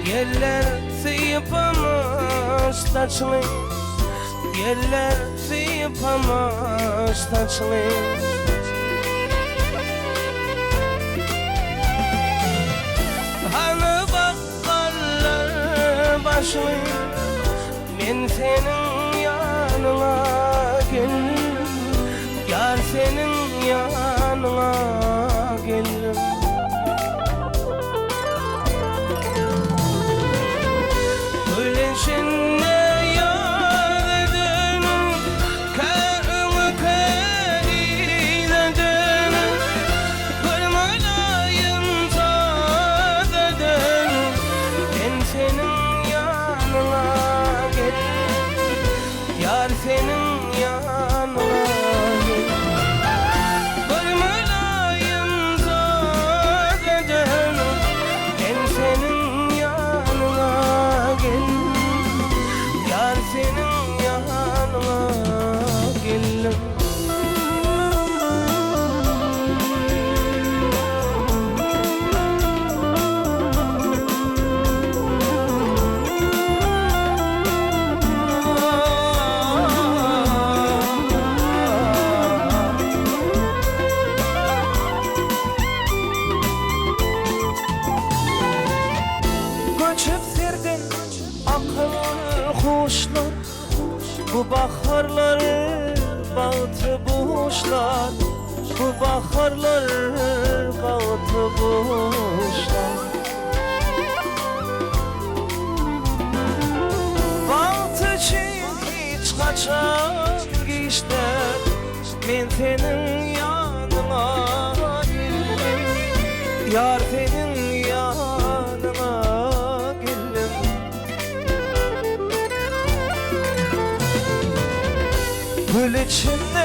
Yeller sıyıpamış taçlı, yeller sıyıpamış taçlı. Hani bakkallar başlı, ben senin yanına geldim, yar senin yanına geldim. Öleşinle yar edenim, karımı keride denim, kırmalayım zat edenim, ben senin yanına geldim, yar senin yanına geldim. Kırmalayım zat edenim, ben senin yanına geldim, yar senin yanına geldim. Göçüp serden akıl kuşlar, bu baharlar bağıtı boşlar, bu baharlar bağıtı boşlar. Bağıtı için hiç kaçan geçler, ben senin yanına geldim, yar senin yanına geldim. Gül içinde